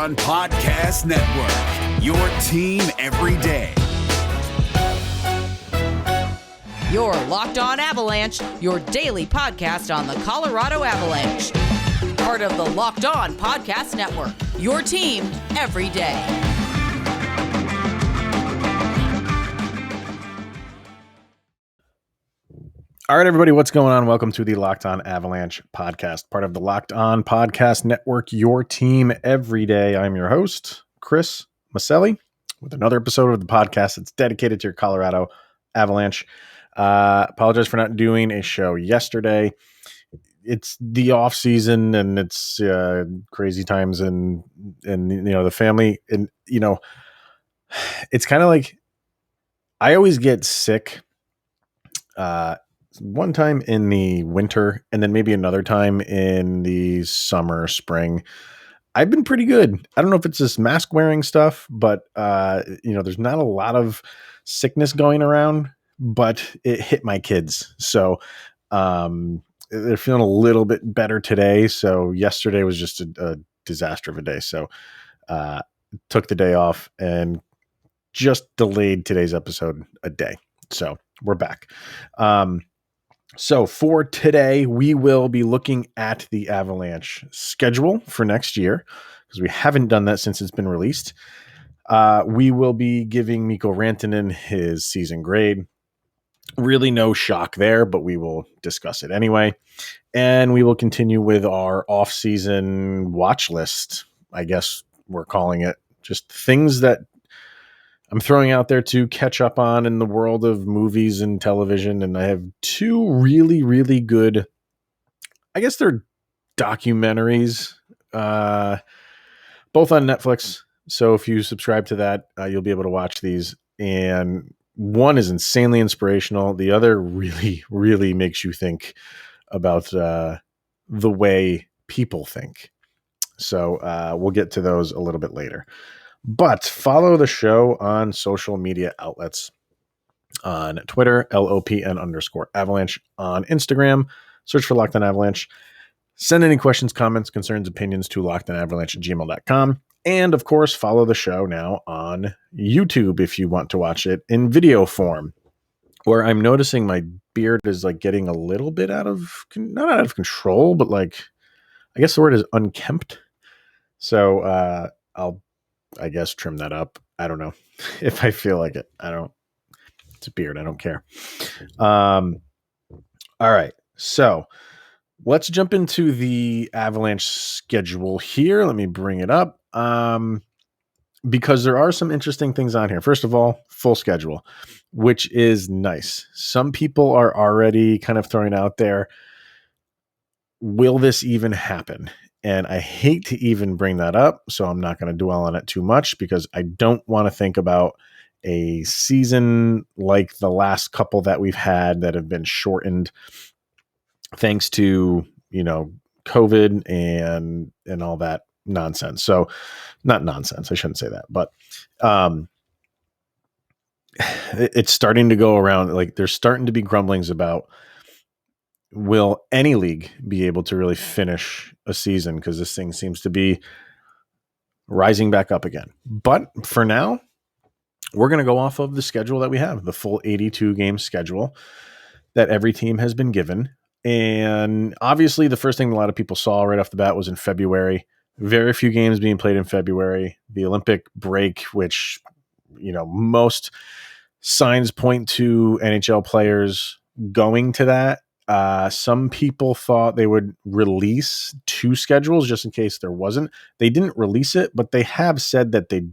On Podcast Network, your team every day. Your Locked On Avalanche, your daily podcast on the Colorado Avalanche. Part of the Locked On Podcast Network, your team every day. All right, everybody, what's going on? Welcome to the Locked On Avalanche podcast, part of the Locked On Podcast Network, your team every day. I'm your host, Chris Maselli, with another episode of the podcast that's dedicated to your Colorado Avalanche. Apologize for not doing a show yesterday. It's the off season and it's crazy times and the family, and it's kind of like I always get sick. One time in the winter and then maybe another time in the summer, spring. I've been pretty good. I don't know if it's this mask wearing stuff, but there's not a lot of sickness going around, but it hit my kids. So they're feeling a little bit better today. So yesterday was just a disaster of a day. So took the day off and just delayed today's episode a day. So we're back. So for today, we will be looking at the Avalanche schedule for next year because we haven't done that since it's been released. We will be giving Mikko Rantanen his season grade. Really no shock there, but we will discuss it anyway. And we will continue with our off-season watch list. I guess we're calling it just things that I'm throwing out there to catch up on in the world of movies and television. And I have two really, really good, I guess they're documentaries, both on Netflix. So if you subscribe to that, you'll be able to watch these. And one is insanely inspirational. The other really, really makes you think about the way people think. So we'll get to those a little bit later. But follow the show on social media outlets. On Twitter, LOPN_Avalanche. On Instagram, search for Locked On Avalanche. Send any questions, comments, concerns, opinions to lockedonavalanche@gmail.com. And of course, follow the show now on YouTube if you want to watch it in video form, where I'm noticing my beard is like getting a little bit not out of control, but like, I guess the word is unkempt. So I'll trim that up. I don't know if I feel like it. It's a beard. I don't care. All right. So let's jump into the Avalanche schedule here. Let me bring it up. Because there are some interesting things on here. First of all, full schedule, which is nice. Some people are already kind of throwing out there, will this even happen? And I hate to even bring that up, so I'm not going to dwell on it too much because I don't want to think about a season like the last couple that we've had that have been shortened thanks to, COVID and all that nonsense. So not nonsense. I shouldn't say that, but it's starting to go around. Like there's starting to be grumblings about, will any league be able to really finish a season? Because this thing seems to be rising back up again. But for now, we're going to go off of the schedule that we have, the full 82 game schedule that every team has been given. And obviously the first thing a lot of people saw right off the bat was in February. Very few games being played in February. The Olympic break, which, most signs point to NHL players going to that. Some people thought they would release two schedules just in case there wasn't. They didn't release it, but they have said that they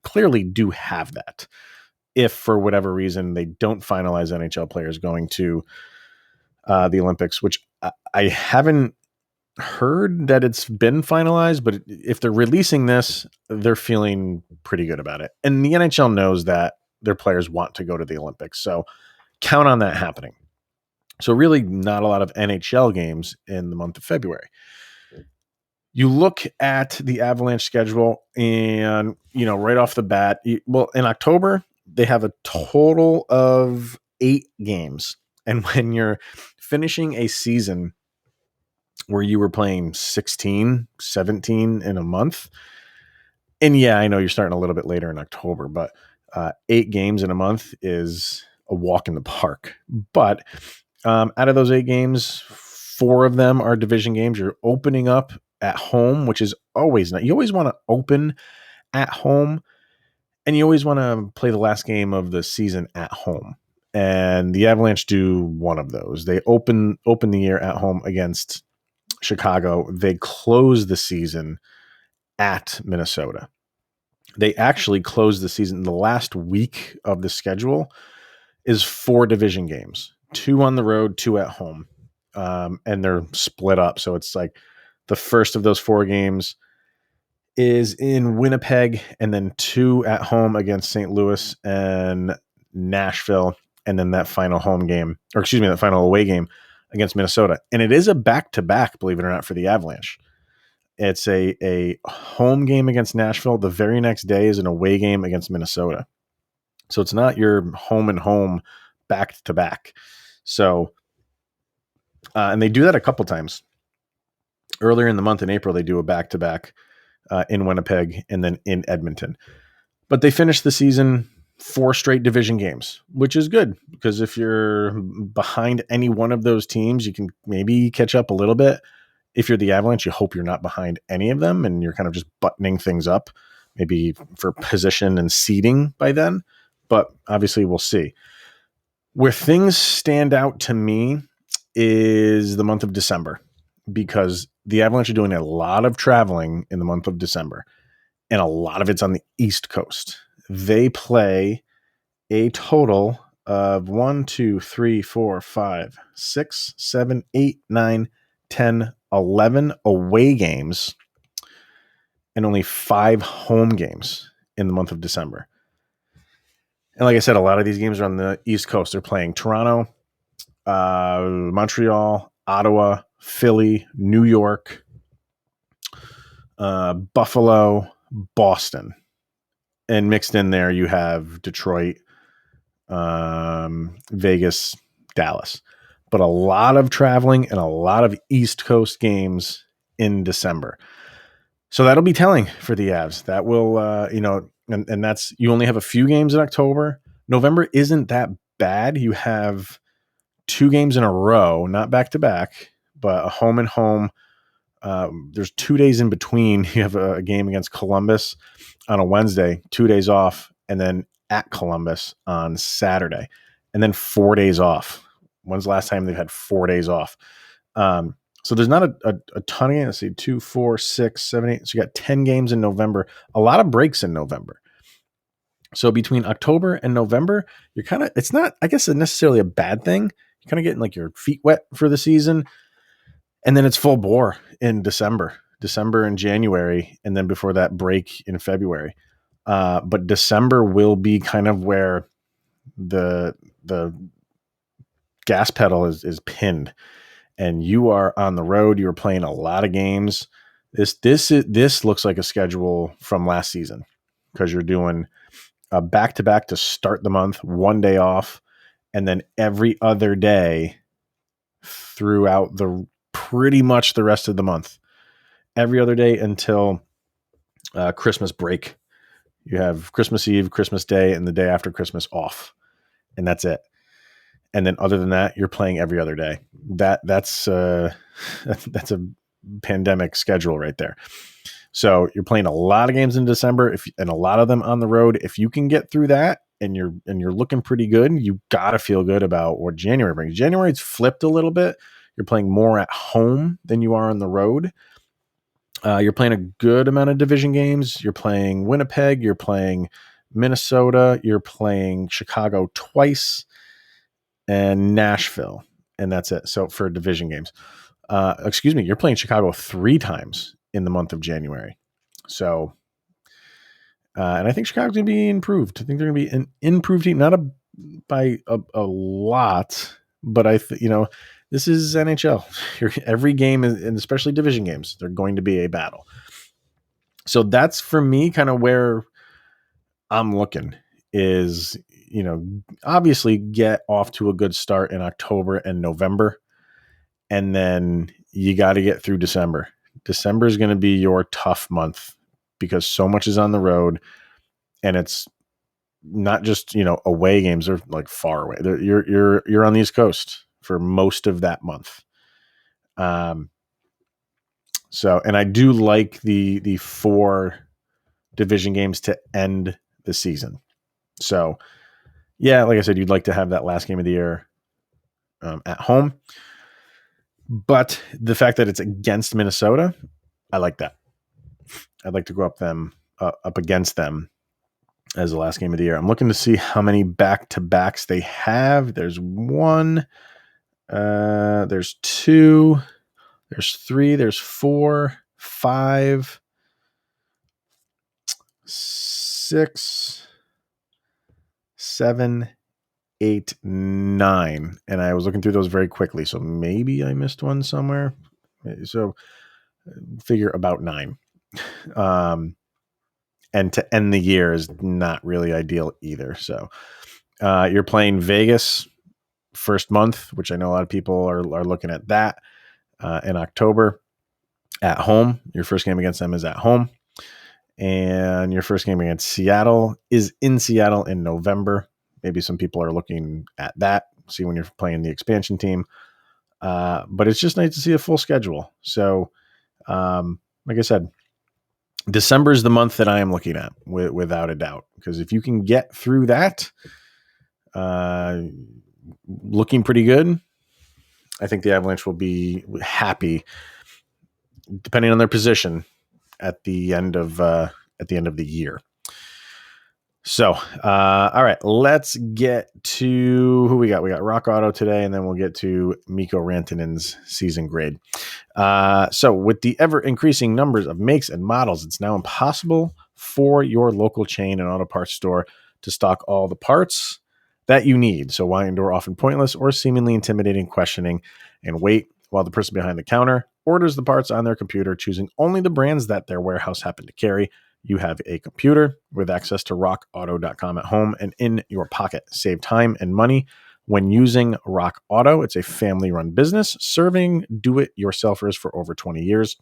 clearly do have that. If for whatever reason they don't finalize NHL players going to the Olympics, which I haven't heard that it's been finalized, but if they're releasing this, they're feeling pretty good about it. And the NHL knows that their players want to go to the Olympics. So count on that happening. So really not a lot of NHL games in the month of February. You look at the Avalanche schedule and, right off the bat, in October, they have a total of 8 games. And when you're finishing a season where you were playing 16, 17 in a month, And yeah, I know you're starting a little bit later in October, but 8 games in a month is a walk in the park. But out of those 8 games, 4 of them are division games. You're opening up at home, which is always not. You always want to open at home, and you always want to play the last game of the season at home. And the Avalanche do one of those. They open the year at home against Chicago. They close the season at Minnesota. They actually close the season. The last week of the schedule is 4 division games, 2 on the road, 2 at home. And they're split up. So it's like the first of those 4 games is in Winnipeg, and then 2 at home against St. Louis and Nashville. And then that final that final away game against Minnesota. And it is a back-to-back, believe it or not, for the Avalanche. It's a home game against Nashville. The very next day is an away game against Minnesota. So it's not your home and home back-to-back. So, and they do that a couple times. Earlier in the month in April, they do a back-to-back in Winnipeg and then in Edmonton. But they finished the season 4 straight division games, which is good because if you're behind any one of those teams, you can maybe catch up a little bit. If you're the Avalanche, you hope you're not behind any of them and you're kind of just buttoning things up, maybe for position and seeding by then. But obviously, we'll see. Where things stand out to me is the month of December, because the Avalanche are doing a lot of traveling in the month of December, and a lot of it's on the East Coast. They play a total of 1, 2, 3, 4, 5, 6, 7, 8, 9, 10, 11 away games and only 5 home games in the month of December. And like I said, a lot of these games are on the East Coast. They're playing Toronto, Montreal, Ottawa, Philly, New York, Buffalo, Boston. And mixed in there, you have Detroit, Vegas, Dallas. But a lot of traveling and a lot of East Coast games in December. So that'll be telling for the Avs. That will, and that's, you only have a few games in October. November isn't that bad. You have 2 games in a row, not back to back, but a home and home. There's 2 days in between. You have a game against Columbus on a Wednesday, 2 days off, and then at Columbus on Saturday, and then 4 days off. When's the last time they've had 4 days off? So there's not a ton of games. Let's see, 2, 4, 6, 7, 8. So you got 10 games in November, a lot of breaks in November. So between October and November, you're kind of, it's not, I guess, necessarily a bad thing. You're kind of getting like your feet wet for the season. And then it's full bore in December and January. And then before that break in February. But December will be kind of where the gas pedal is pinned, and you are on the road. You're playing a lot of games. This looks like a schedule from last season, because you're doing a back-to-back to start the month, 1 day off, and then every other day throughout the pretty much the rest of the month. Every other day until Christmas break. You have Christmas Eve, Christmas Day, and the day after Christmas off, and that's it. And then other than that, you're playing every other day. That's a pandemic schedule right there. So you're playing a lot of games in December, and a lot of them on the road. If you can get through that, and you're looking pretty good, you got to feel good about what January brings. January's flipped a little bit. You're playing more at home than you are on the road. You're playing a good amount of division games. You're playing Winnipeg. You're playing Minnesota. You're playing Chicago twice, and Nashville, and that's it. So for division games, you're playing Chicago 3 times in the month of January. So, and I think Chicago's going to be improved. I think they're going to be an improved team, not by a lot, but this is NHL. Every game, and especially division games, they're going to be a battle. So that's, for me, kind of where I'm looking is, obviously get off to a good start in October and November. And then you got to get through December. December is going to be your tough month because so much is on the road, and it's not just, away games. They're like far away. You're on the East Coast for most of that month. So, and I do like the 4 division games to end the season. So, yeah, like I said, you'd like to have that last game of the year at home. But the fact that it's against Minnesota, I like that. I'd like to go up against them as the last game of the year. I'm looking to see how many back-to-backs they have. There's 1, there's 2, there's 3, there's 4, 5, 6, 7, 8, 9. And I was looking through those very quickly, so maybe I missed one somewhere. So figure about 9. And to end the year is not really ideal either. So you're playing Vegas first month, which I know a lot of people are looking at that in October at home. Your first game against them is at home. And your first game against Seattle is in Seattle in November. Maybe some people are looking at that, see when you're playing the expansion team. But it's just nice to see a full schedule. So, like I said, December is the month that I am looking at without a doubt, because if you can get through that, looking pretty good, I think the Avalanche will be happy, depending on their position at the end of the year. So, all right, let's get to who we got. We got Rock Auto today, and then we'll get to Mikko Rantanen's season grade. So with the ever increasing numbers of makes and models, it's now impossible for your local chain and auto parts store to stock all the parts that you need. So why endure often pointless or seemingly intimidating questioning and wait while the person behind the counter orders the parts on their computer, choosing only the brands that their warehouse happened to carry? You have a computer with access to rockauto.com at home and in your pocket. Save time and money when using Rock Auto. It's a family-run business serving do-it-yourselfers for over 20 years.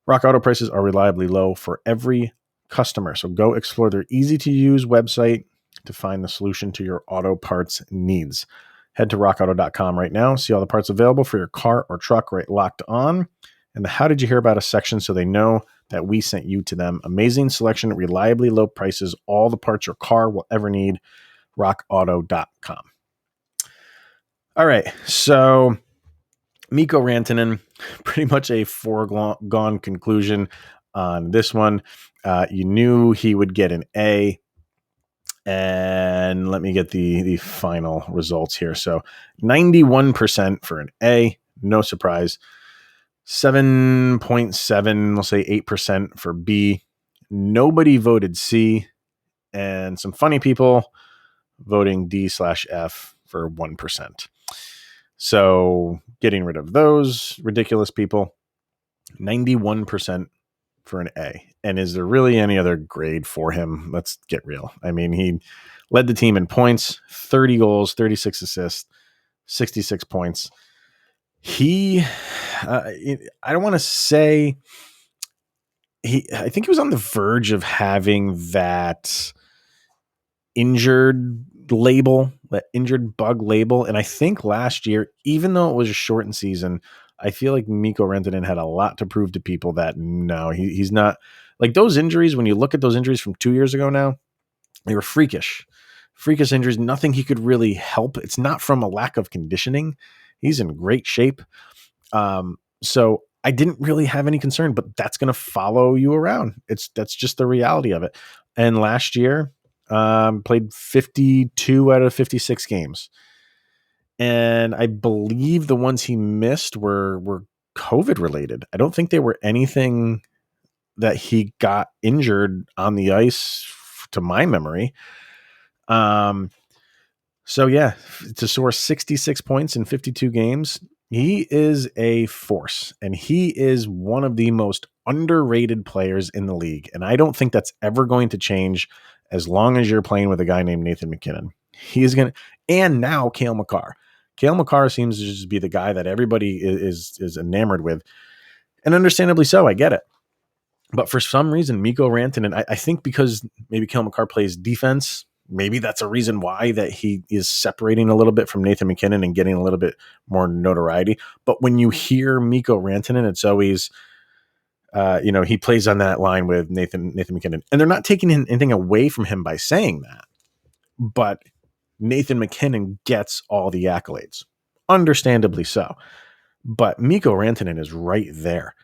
Rock Auto prices are reliably low for every customer. So go explore their easy-to-use website to find the solution to your auto parts needs. Head to rockauto.com right now. See all the parts available for your car or truck right locked on. And the How Did You Hear About Us section so they know that we sent you to them. Amazing selection, reliably low prices, all the parts your car will ever need. rockauto.com. All right, so Mikko Rantanen, pretty much a foregone conclusion on this one. You knew he would get an A. And let me get the final results here. So 91% for an A, no surprise. 7.7, we'll say 8% for B. Nobody voted C, and some funny people voting D/F for 1%. So getting rid of those ridiculous people, 91% for an A. And is there really any other grade for him? Let's get real. I mean, he led the team in points, 30 goals, 36 assists, 66 points. I don't want to say I think he was on the verge of having that injured label, that injured bug label. And I think last year, even though it was a shortened season, I feel like Mikko Rantanen had a lot to prove to people that no, he's not like those injuries. When you look at those injuries from 2 years ago now, they were freakish injuries, nothing he could really help. It's not from a lack of conditioning. He's in great shape. So I didn't really have any concern, but that's going to follow you around. That's just the reality of it. And last year, played 52 out of 56 games. And I believe the ones he missed were COVID related. I don't think they were anything that he got injured on the ice to my memory. So yeah, to soar 66 points in 52 games, he is a force, and he is one of the most underrated players in the league. And I don't think that's ever going to change as long as you're playing with a guy named Nathan MacKinnon. He is going to, and now Cale Makar. Cale Makar seems to just be the guy that everybody is enamored with, and understandably so. I get it. But for some reason, Mikko Rantanen, I think because maybe Cale Makar plays defense, maybe that's a reason why that he is separating a little bit from Nathan MacKinnon and getting a little bit more notoriety. But when you hear Mikko Rantanen, it's always, he plays on that line with Nathan MacKinnon, and they're not taking anything away from him by saying that. But Nathan MacKinnon gets all the accolades, understandably so. But Mikko Rantanen is right there.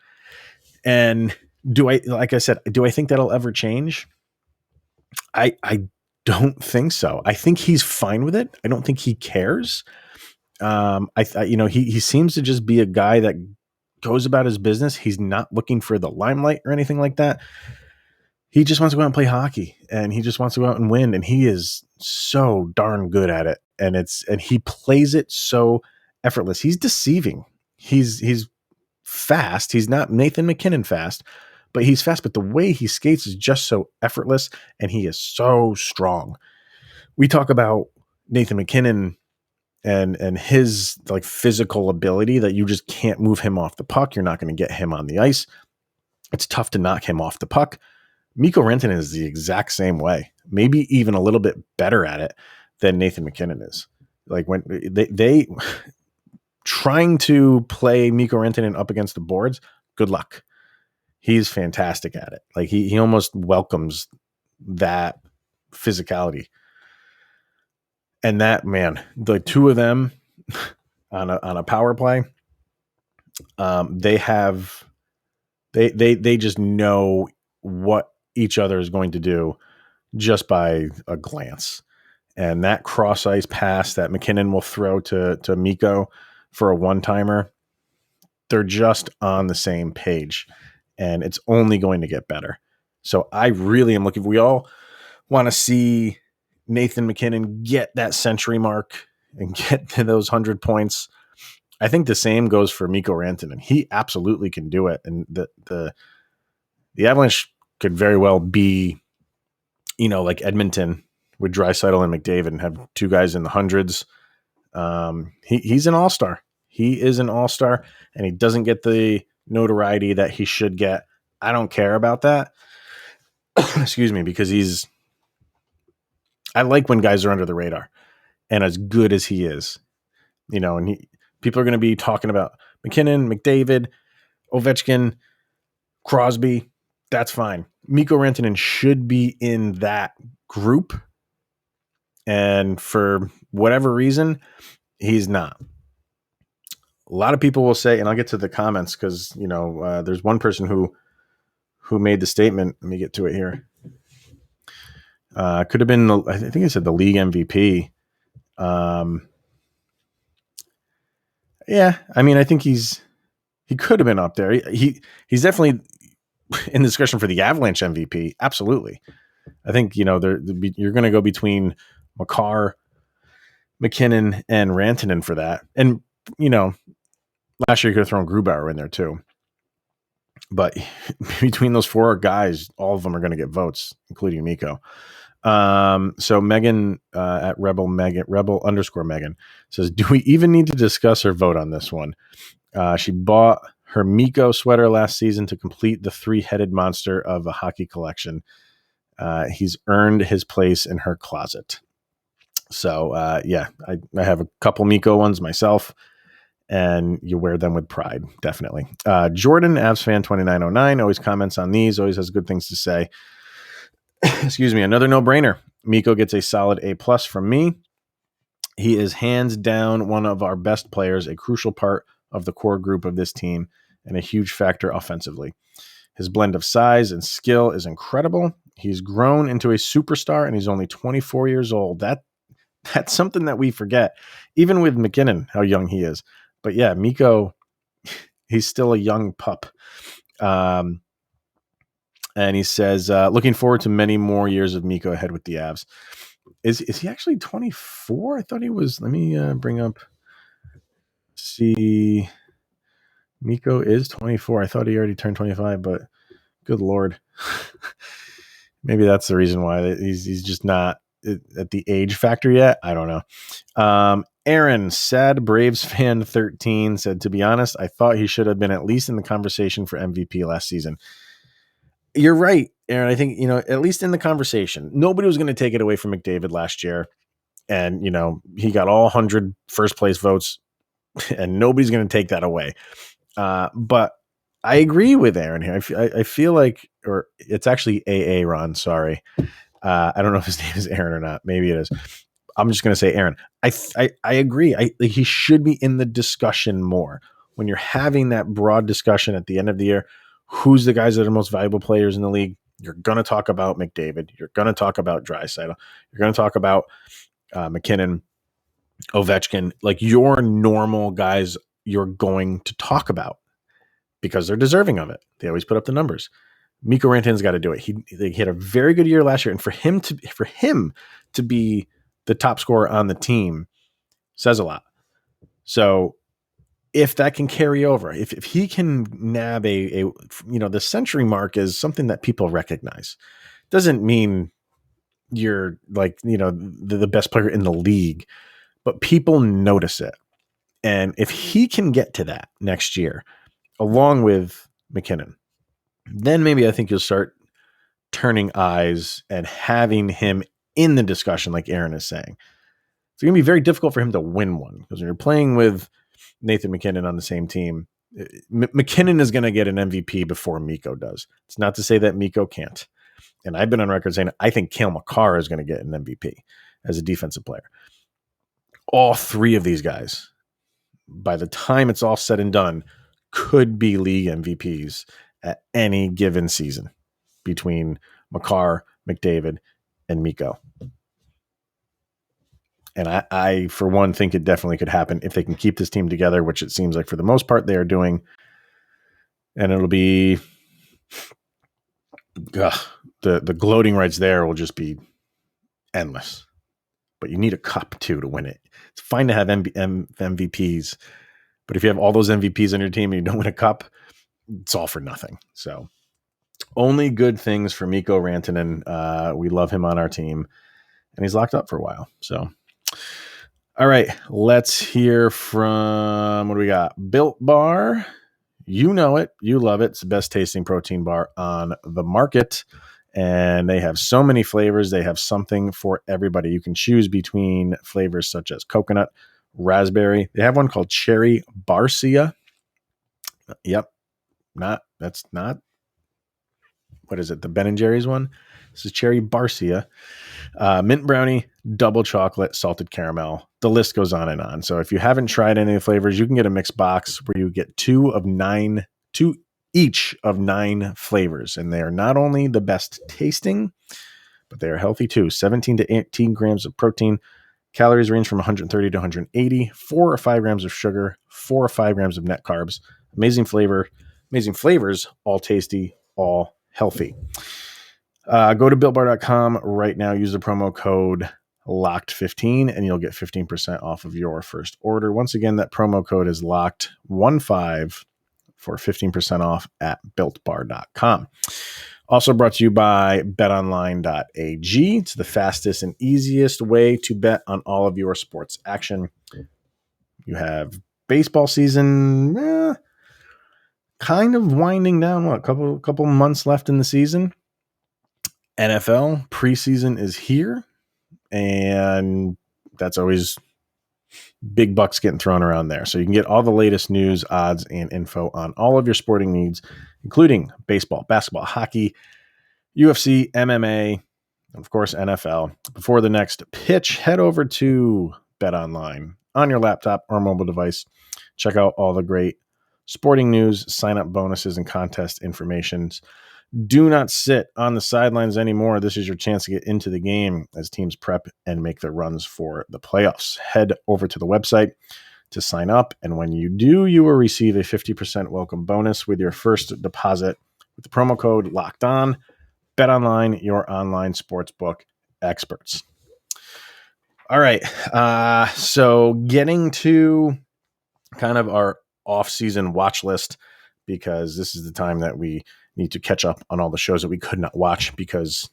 And like I said, do I think that'll ever change? I don't think so. I think he's fine with it. I don't think he cares. He seems to just be a guy that goes about his business. He's not looking for the limelight or anything like that. He just wants to go out and play hockey, and he just wants to go out and win. And he is so darn good at it. And he plays it so effortless. He's deceiving. He's fast. He's not Nathan MacKinnon fast, but he's fast. But the way he skates is just so effortless, and he is so strong. We talk about Nathan MacKinnon and his like physical ability that you just can't move him off the puck. You're not going to get him on the ice. It's tough to knock him off the puck. Mikko Rantanen is the exact same way, maybe even a little bit better at it than Nathan MacKinnon is. Like when they trying to play Mikko Rantanen up against the boards, good luck. He's fantastic at it. Like he almost welcomes that physicality. And that, man, the two of them on a power play, they just know what each other is going to do just by a glance. And that cross ice pass that MacKinnon will throw to Mikko for a one-timer, they're just on the same page, and it's only going to get better. So I really am looking. We all want to see Nathan MacKinnon get that century mark and get to those 100 points. I think the same goes for Mikko Rantanen. He absolutely can do it, and the Avalanche could very well be, like Edmonton with Draisaitl and McDavid and have two guys in the hundreds. He's an all-star. He is an all-star, and he doesn't get the notoriety that he should get. I don't care about that. Excuse me, because I like when guys are under the radar, and as good as he is, and people are going to be talking about McKinnon, McDavid, Ovechkin, Crosby. That's fine. Mikko Rantanen should be in that group, and for whatever reason, he's not. A lot of people will say, and I'll get to the comments because, there's one person who made the statement. Let me get to it here. Could have been, I think he said the league MVP. Yeah, I mean, I think he could have been up there. He's definitely in the discussion for the Avalanche MVP. Absolutely. I think, you're going to go between Makar, MacKinnon, and Rantanen for that. And, last year you could have thrown Grubauer in there too. But between those four guys, all of them are going to get votes, including Mikko. So Megan at Rebel _ Megan says, do we even need to discuss or vote on this one? She bought her Mikko sweater last season to complete the 3-headed monster of a hockey collection. He's earned his place in her closet. So, I have a couple Mikko ones myself, and you wear them with pride, definitely. Jordan, Avs fan 2909, always comments on these, always has good things to say. Excuse me, another no-brainer. Mikko gets a solid A+ from me. He is hands down one of our best players, a crucial part of the core group of this team, and a huge factor offensively. His blend of size and skill is incredible. He's grown into a superstar, and he's only 24 years old. That's something that we forget, even with MacKinnon, how young he is. But yeah, Mikko, he's still a young pup. And he says, looking forward to many more years of Mikko ahead with the Avs. Is he actually 24? I thought he was. Let me bring up. See, Mikko is 24. I thought he already turned 25, but good Lord. Maybe that's the reason why he's just not at the age factor yet. I don't know. Aaron, sad Braves fan 13, said, to be honest, I thought he should have been at least in the conversation for MVP last season. you're right, Aaron. I think, at least in the conversation, nobody was going to take it away from McDavid last year. And, he got all 100 first place votes, and nobody's going to take that away. But I agree with Aaron here. I feel like, or it's actually AA Ron. Sorry. I don't know if his name is Aaron or not. Maybe it is. I'm just going to say Aaron. I agree. He should be in the discussion more. When you're having that broad discussion at the end of the year, who's the guys that are most valuable players in the league? You're going to talk about McDavid. You're going to talk about Draisaitl. You're going to talk about McKinnon, Ovechkin, like your normal guys you're going to talk about because they're deserving of it. They always put up the numbers. Mikko Rantanen's got to do it. He had a very good year last year, and for him to be the top scorer on the team says a lot. So if that can carry over, if he can nab the century mark is something that people recognize. Doesn't mean you're like, the best player in the league, but people notice it. And if he can get to that next year, along with McKinnon, then maybe I think you'll start turning eyes and having him in the discussion, like Aaron is saying. It's going to be very difficult for him to win one because when you're playing with Nathan McKinnon on the same team, McKinnon is going to get an MVP before Mikko does. It's not to say that Mikko can't. And I've been on record saying I think Cale Makar is going to get an MVP as a defensive player. All three of these guys, by the time it's all said and done, could be league MVPs at any given season between Makar, McDavid, and Mikko. And I, for one, think it definitely could happen if they can keep this team together, which it seems like for the most part they are doing. And it'll be the gloating rights there will just be endless. But you need a cup too to win it. It's fine to have MVPs, but if you have all those MVPs on your team and you don't win a cup, it's all for nothing. So only good things for Mikko Rantanen. We love him on our team, and he's locked up for a while. So, all right, let's hear from, what do we got? Built Bar. You know it. You love it. It's the best tasting protein bar on the market. And they have so many flavors. They have something for everybody. You can choose between flavors such as coconut, raspberry. They have one called Cherry Barcia. Yep. That's not. What is it? The Ben & Jerry's one? This is Cherry Barcia. Mint brownie, double chocolate, salted caramel. The list goes on and on. So if you haven't tried any of the flavors, you can get a mixed box where you get two each of 9 flavors. And they are not only the best tasting, but they are healthy too. 17 to 18 grams of protein. Calories range from 130 to 180. 4 or 5 grams of sugar. 4 or 5 grams of net carbs. Amazing flavors, all tasty, all healthy. Go to BuiltBar.com right now. Use the promo code LOCKED15 and you'll get 15% off of your first order. Once again, that promo code is LOCKED15 for 15% off at BuiltBar.com. Also brought to you by betonline.ag. It's the fastest and easiest way to bet on all of your sports action. You have baseball season kind of winding down. A couple months left in the season. NFL preseason is here, and that's always big bucks getting thrown around there. So you can get all the latest news, odds, and info on all of your sporting needs, including baseball, basketball, hockey, UFC, MMA, and of course, NFL. Before the next pitch, head over to BetOnline on your laptop or mobile device. Check out all the great sporting news, sign-up bonuses, and contest informations. Do not sit on the sidelines anymore. This is your chance to get into the game as teams prep and make their runs for the playoffs. Head over to the website to sign up, and when you do, you will receive a 50% welcome bonus with your first deposit with the promo code LOCKEDON. BetOnline, your online sportsbook experts. All right, so getting to kind of our off-season watch list, because this is the time that we need to catch up on all the shows that we could not watch, because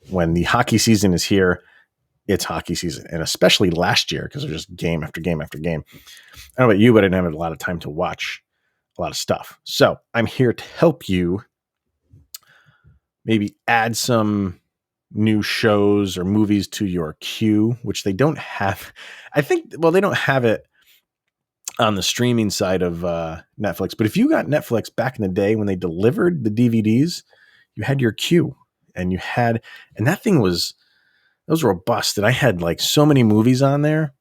when the hockey season is here, it's hockey season. And especially last year, because there's just game after game after game. I don't know about you, but I didn't have a lot of time to watch a lot of stuff. So I'm here to help you maybe add some new shows or movies to your queue, which they don't have. I think, well, they don't have it on the streaming side of Netflix. But if you got Netflix back in the day when they delivered the DVDs, you had your queue and that thing was robust. And I had like so many movies on there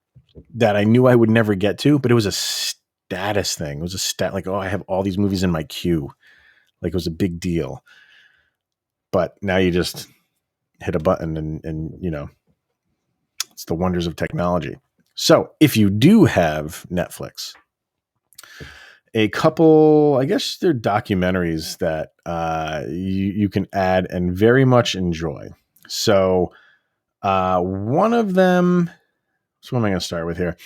that I knew I would never get to, but it was a status thing. It was a like, oh, I have all these movies in my queue. Like it was a big deal. But now you just hit a button and it's the wonders of technology. So if you do have Netflix, a couple, I guess they're documentaries that you can add and very much enjoy. So one of them, so what am I going to start with here?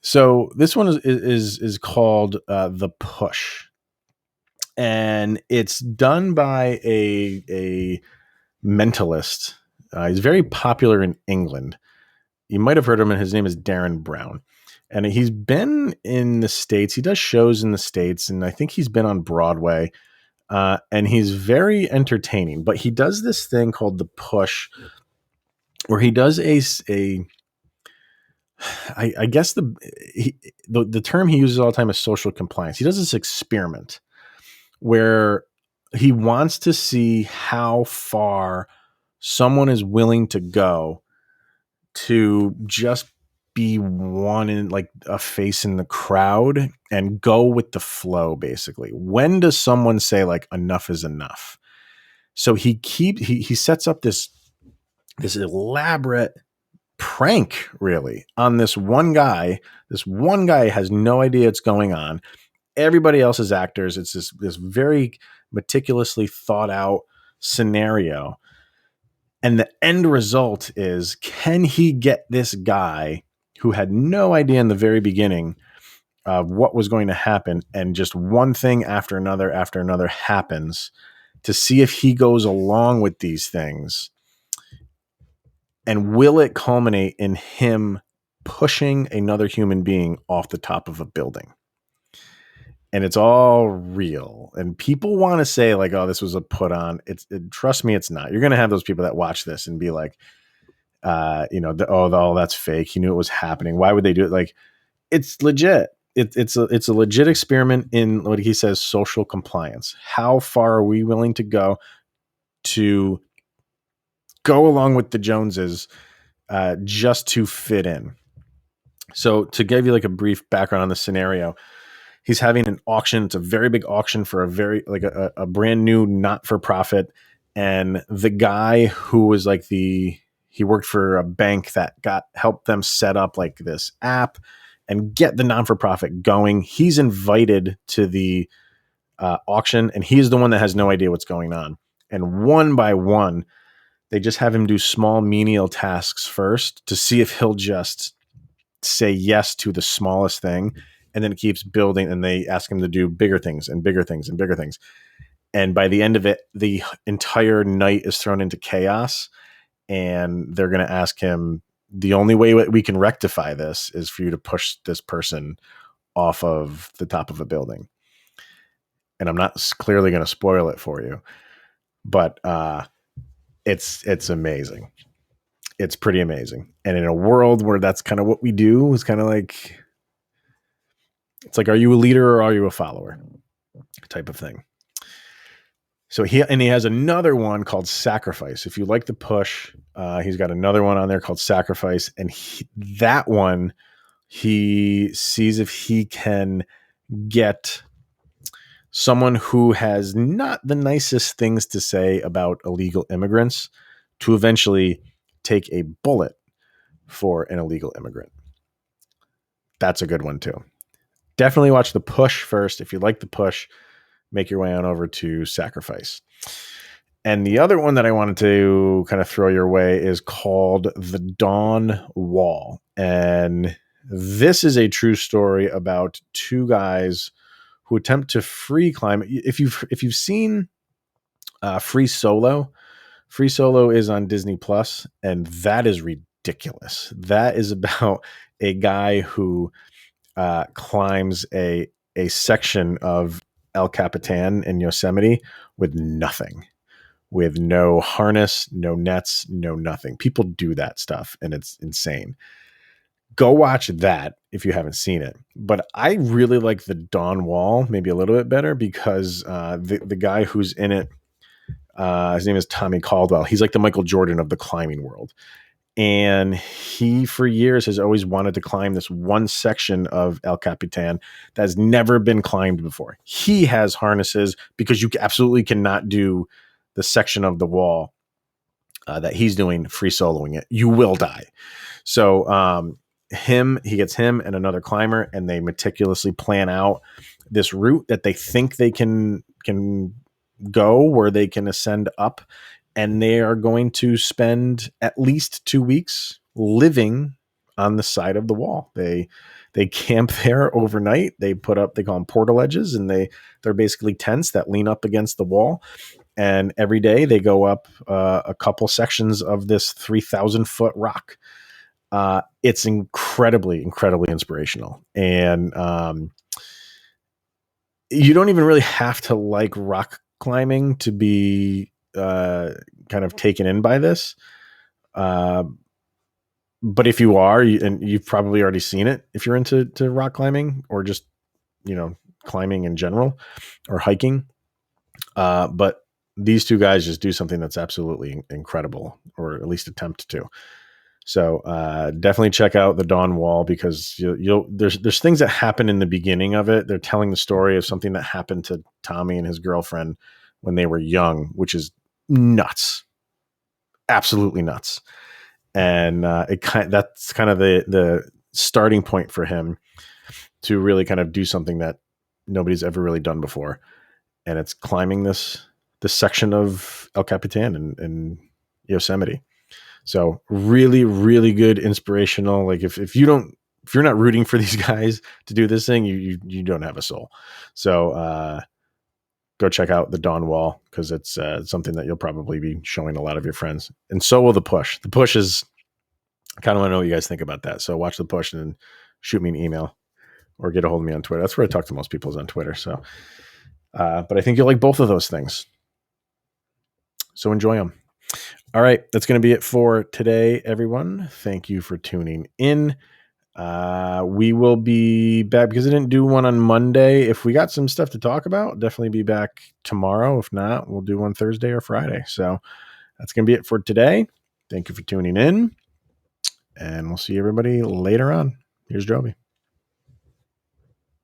So this one is called The Push. And it's done by a mentalist. He's very popular in England. You might have heard of him. His name is Darren Brown. And he's been in the States. He does shows in the States. And I think he's been on Broadway. And he's very entertaining. But he does this thing called The Push, where he does I guess the term he uses all the time is social compliance. He does this experiment where he wants to see how far someone is willing to go to just be one in like a face in the crowd and go with the flow. Basically, when does someone say like enough is enough? So he sets up this elaborate prank really on this one guy. This one guy has no idea what's going on. Everybody else is actors. It's this very meticulously thought out scenario. And the end result is, can he get this guy who had no idea in the very beginning of what was going to happen, and just one thing after another happens, to see if he goes along with these things? And will it culminate in him pushing another human being off the top of a building? And it's all real. And people want to say like, oh, this was a put on. Trust me, it's not. You're going to have those people that watch this and be like, that's fake. He knew it was happening. Why would they do it? Like, it's legit. It's a legit experiment in what he says, social compliance. How far are we willing to go along with the Joneses just to fit in? So to give you like a brief background on the scenario, he's having an auction. It's a very big auction for a brand new not-for-profit. And the guy who was like he worked for a bank that helped them set up like this app and get the non-for-profit going. He's invited to the auction, and he's the one that has no idea what's going on. And one by one, they just have him do small menial tasks first to see if he'll just say yes to the smallest thing. And then it keeps building, and they ask him to do bigger things and bigger things and bigger things. And by the end of it, the entire night is thrown into chaos. And they're going to ask him, the only way we can rectify this is for you to push this person off of the top of a building. And I'm not clearly going to spoil it for you, but it's amazing. It's pretty amazing. And in a world where that's kind of what we do, it's kind of like, it's like, are you a leader or are you a follower type of thing? So he has another one called Sacrifice. If you like The Push, he's got another one on there called Sacrifice. And that one, he sees if he can get someone who has not the nicest things to say about illegal immigrants to eventually take a bullet for an illegal immigrant. That's a good one too. Definitely watch The Push first. If you like The Push, make your way on over to Sacrifice. And the other one that I wanted to kind of throw your way is called The Dawn Wall. And this is a true story about two guys who attempt to free climb. If you've seen Free Solo is on Disney Plus, and that is ridiculous. That is about a guy who climbs a section of El Capitan in Yosemite with nothing, with no harness, no nets, no nothing. People do that stuff, and it's insane. Go watch that if you haven't seen it. But I really like the Dawn Wall maybe a little bit better because the guy who's in it, his name is Tommy Caldwell. He's like the Michael Jordan of the climbing world. And he, for years, has always wanted to climb this one section of El Capitan that has never been climbed before. He has harnesses because you absolutely cannot do the section of the wall that he's doing free soloing it. You will die. So he gets him and another climber, and they meticulously plan out this route that they think they can go, where they can ascend up. And they are going to spend at least 2 weeks living on the side of the wall. They camp there overnight. They put up, they call them portaledges, and they're basically tents that lean up against the wall. And every day they go up a couple sections of this 3,000-foot rock. It's incredibly, incredibly inspirational. And you don't even really have to like rock climbing to be kind of taken in by this. But if you are, and you've probably already seen it, if you're into rock climbing or just, climbing in general or hiking. But these two guys just do something that's absolutely incredible, or at least attempt to. So definitely check out the Dawn Wall, because there's things that happen in the beginning of it. They're telling the story of something that happened to Tommy and his girlfriend when they were young, which is nuts, absolutely nuts. And that's kind of the starting point for him to really kind of do something that nobody's ever really done before, and it's climbing this section of El Capitan in Yosemite. So really, really good, inspirational. Like if you're not rooting for these guys to do this thing, you don't have a soul. So go check out the Dawn Wall, because it's something that you'll probably be showing a lot of your friends. And so will the Push. The Push is, I kind of want to know what you guys think about that. So watch the Push and then shoot me an email or get a hold of me on Twitter. That's where I talk to most people, is on Twitter. So, but I think you'll like both of those things. So enjoy them. All right, that's going to be it for today, everyone. Thank you for tuning in. We will be back, because I didn't do one on Monday. If we got some stuff to talk about, definitely be back tomorrow. If not, we'll do one Thursday or Friday. So that's going to be it for today. Thank you for tuning in, and we'll see everybody later on. Here's Joby.